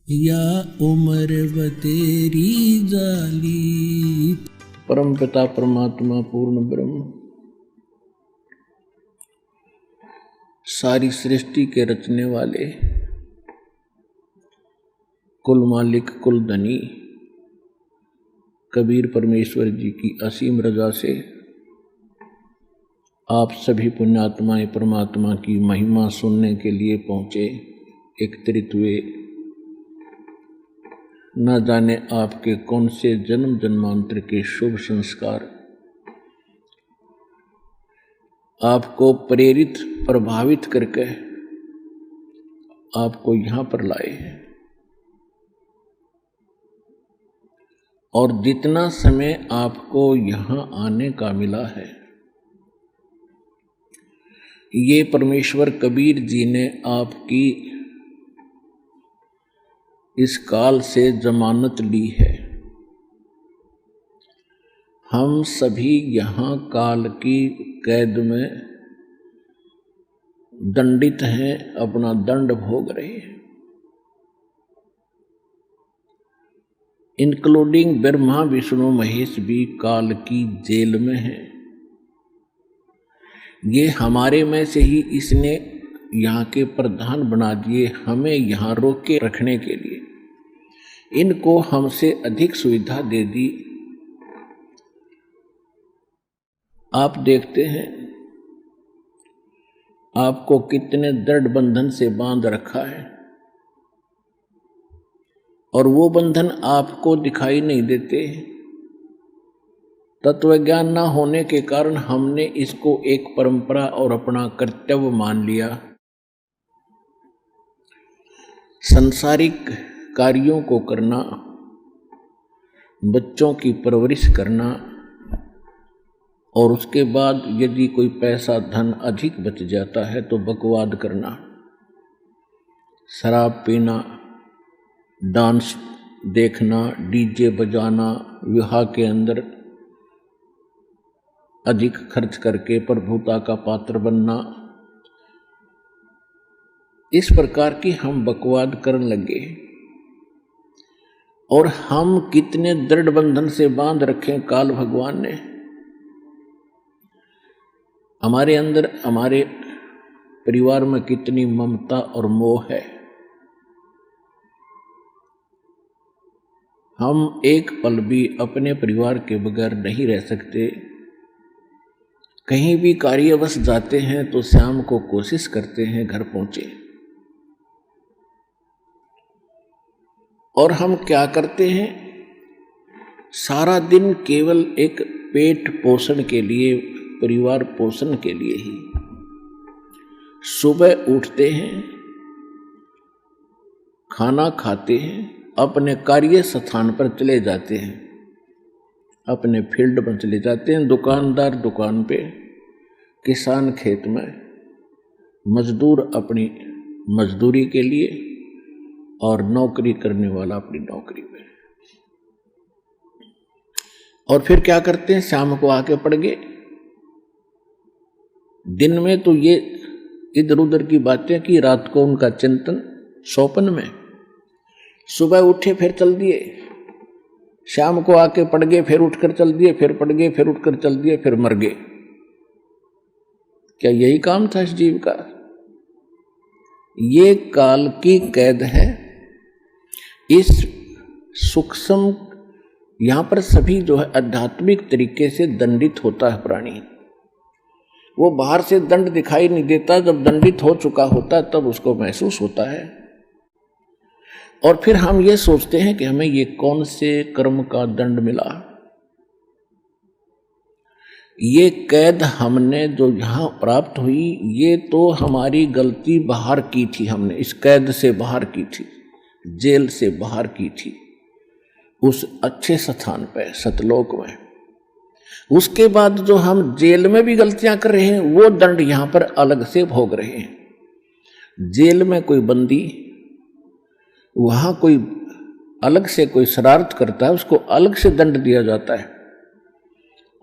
या उम्र बतेरी जाली। परम पिता परमात्मा पूर्ण ब्रह्म सारी सृष्टि के रचने वाले कुल मालिक कुल धनी कबीर परमेश्वर जी की असीम रजा से आप सभी पुण्यात्माएं परमात्मा की महिमा सुनने के लिए पहुँचे, एकत्रित हुए। न जाने आपके कौन से जन्म जन्मांतर के शुभ संस्कार आपको प्रेरित प्रभावित करके आपको यहाँ पर लाए हैं। और जितना समय आपको यहाँ आने का मिला है, ये परमेश्वर कबीर जी ने आपकी इस काल से जमानत ली है। हम सभी यहाँ काल की कैद में दंडित हैं, अपना दंड भोग रहे हैं। इंक्लूडिंग ब्रह्मा विष्णु महेश भी काल की जेल में हैं। ये हमारे में से ही इसने यहाँ के प्रधान बना दिए, हमें यहाँ रोक के रखने के लिए। इनको हमसे अधिक सुविधा दे दी। आप देखते हैं आपको कितने दृढ़ बंधन से बांध रखा है, और वो बंधन आपको दिखाई नहीं देते। तत्व ज्ञान न होने के कारण हमने इसको एक परंपरा और अपना कर्तव्य मान लिया। सांसारिक कार्यों को करना, बच्चों की परवरिश करना, और उसके बाद यदि कोई पैसा धन अधिक बच जाता है तो बकवाद करना, शराब पीना, डांस देखना, डीजे बजाना, विवाह के अंदर अधिक खर्च करके प्रभुता का पात्र बनना। इस प्रकार की हम बकवाद करने लगे। और हम कितने दृढ़ बंधन से बांध रखे काल भगवान ने। हमारे अंदर, हमारे परिवार में कितनी ममता और मोह है। हम एक पल भी अपने परिवार के बगैर नहीं रह सकते। कहीं भी कार्यवश जाते हैं तो शाम को कोशिश करते हैं घर पहुंचे। और हम क्या करते हैं, सारा दिन केवल एक पेट पोषण के लिए, परिवार पोषण के लिए ही सुबह उठते हैं, खाना खाते हैं, अपने कार्य स्थान पर चले जाते हैं, अपने फील्ड पर चले जाते हैं, दुकानदार दुकान पे, किसान खेत में, मजदूर अपनी मजदूरी के लिए, और नौकरी करने वाला अपनी नौकरी में। और फिर क्या करते हैं, शाम को आके पड़ गए। दिन में तो ये इधर उधर की बातें की, रात को उनका चिंतन सौपन में। सुबह उठे फिर चल दिए, शाम को आके पड़ गए, फिर उठकर चल दिए, फिर पड़ गए, फिर उठकर चल दिए, फिर मर गए। क्या यही काम था इस जीव का? ये काल की कैद है। इस सूक्ष्म, यहां पर सभी जो है आध्यात्मिक तरीके से दंडित होता है प्राणी। वो बाहर से दंड दिखाई नहीं देता, जब दंडित हो चुका होता है तब उसको महसूस होता है। और फिर हम ये सोचते हैं कि हमें ये कौन से कर्म का दंड मिला। ये कैद हमने जो यहाँ प्राप्त हुई, ये तो हमारी गलती बाहर की थी। हमने इस कैद से बाहर की थी, जेल से बाहर की थी, उस अच्छे स्थान पे सतलोक में। उसके बाद जो हम जेल में भी गलतियां कर रहे हैं, वो दंड यहाँ पर अलग से भोग रहे हैं। जेल में कोई बंदी, वहां कोई अलग से कोई शरारत करता है, उसको अलग से दंड दिया जाता है।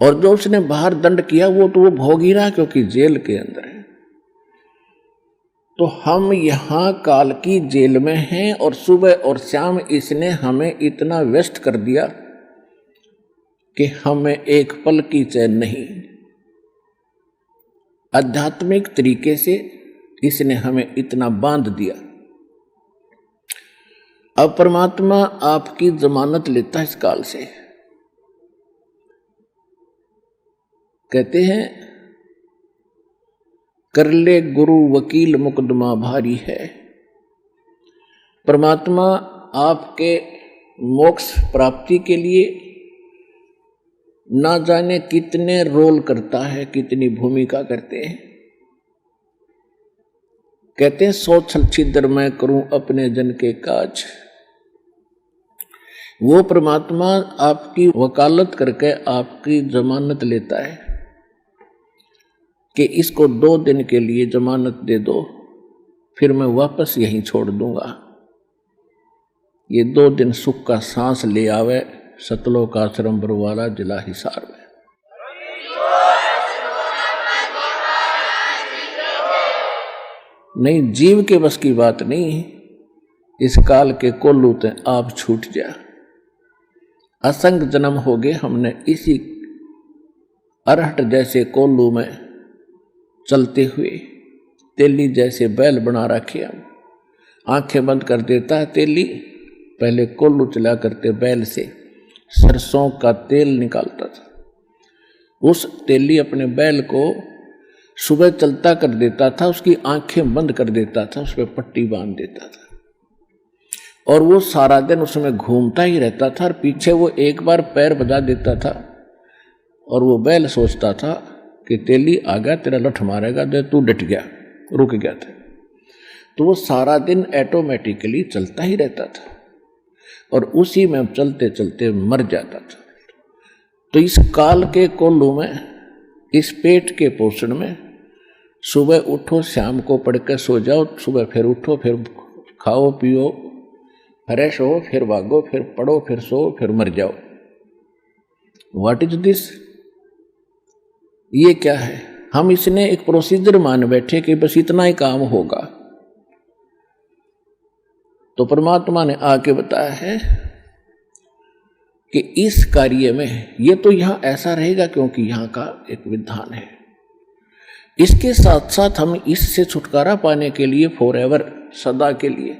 और जो उसने बाहर दंड किया वो तो वो भोग ही रहा, क्योंकि जेल के अंदर है। तो हम यहाँ काल की जेल में हैं और सुबह और शाम इसने हमें इतना व्यस्त कर दिया कि हमें एक पल की चैन नहीं। आध्यात्मिक तरीके से इसने हमें इतना बांध दिया। अब परमात्मा आपकी जमानत लेता है इस काल से। कहते हैं कर ले गुरु वकील मुकदमा भारी है। परमात्मा आपके मोक्ष प्राप्ति के लिए ना जाने कितने रोल करता है, कितनी भूमिका करते हैं। कहते हैं सौ छल छिद्र मैं करूं अपने जन के काज। वो परमात्मा आपकी वकालत करके आपकी जमानत लेता है कि इसको 2 दिन के लिए जमानत दे दो, फिर मैं वापस यहीं छोड़ दूंगा। ये 2 दिन सुख का सांस ले आवे सतलोक आश्रम बरवाला जिला हिसार में। नहीं, जीव के बस की बात नहीं। इस काल के कोल्लू ते आप छूट जा। असंग जन्म हो गए हमने इसी अरहट जैसे कोल्लू में चलते हुए। तेली जैसे बैल बना रखे हम। आंखें बंद कर देता है तेली, पहले कोल्लू चला करते बैल से सरसों का तेल निकालता था। उस तेली अपने बैल को सुबह चलता कर देता था, उसकी आंखें बंद कर देता था, उस पर पट्टी बांध देता था और वो सारा दिन उसमें घूमता ही रहता था। और पीछे वो एक बार पैर बजा देता था और वो बैल सोचता था कि तेली आ गया, तेरा लठ मारेगा, दे तू डट गया, रुक गया था। तो वो सारा दिन ऑटोमेटिकली चलता ही रहता था और उसी में चलते चलते मर जाता था। तो इस काल के कोल्लू में, इस पेट के पोषण में, सुबह उठो शाम को पढ़ के सो जाओ, सुबह फिर उठो, फिर खाओ पियो, फ्रेश हो, फिर भागो, फिर पढ़ो, फिर सो, फिर मर जाओ। What is this? ये क्या है? हम इसने एक प्रोसीजर मान बैठे कि बस इतना ही काम होगा। तो परमात्मा ने आके बताया है कि इस कार्य में ये तो यहां ऐसा रहेगा क्योंकि यहां का एक विधान है। इसके साथ साथ हम इससे छुटकारा पाने के लिए फॉरएवर, सदा के लिए,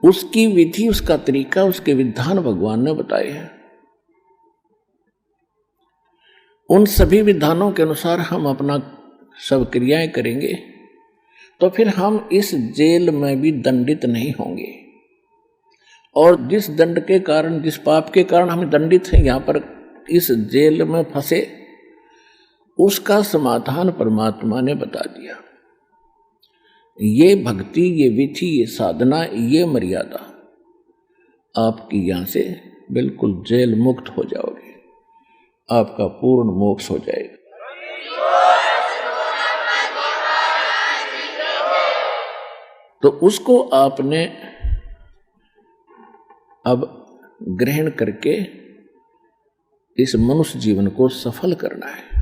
उसकी विधि, उसका तरीका, उसके विधान भगवान ने बताए हैं। उन सभी विधानों के अनुसार हम अपना सब क्रियाएं करेंगे तो फिर हम इस जेल में भी दंडित नहीं होंगे। और जिस दंड के कारण, जिस पाप के कारण हम दंडित हैं, यहां पर इस जेल में फंसे, उसका समाधान परमात्मा ने बता दिया। ये भक्ति, ये विधि, ये साधना, ये मर्यादा, आपकी यहां से बिल्कुल जेल मुक्त हो जाओगे, आपका पूर्ण मोक्ष हो जाएगा। तो उसको आपने अब ग्रहण करके इस मनुष्य जीवन को सफल करना है।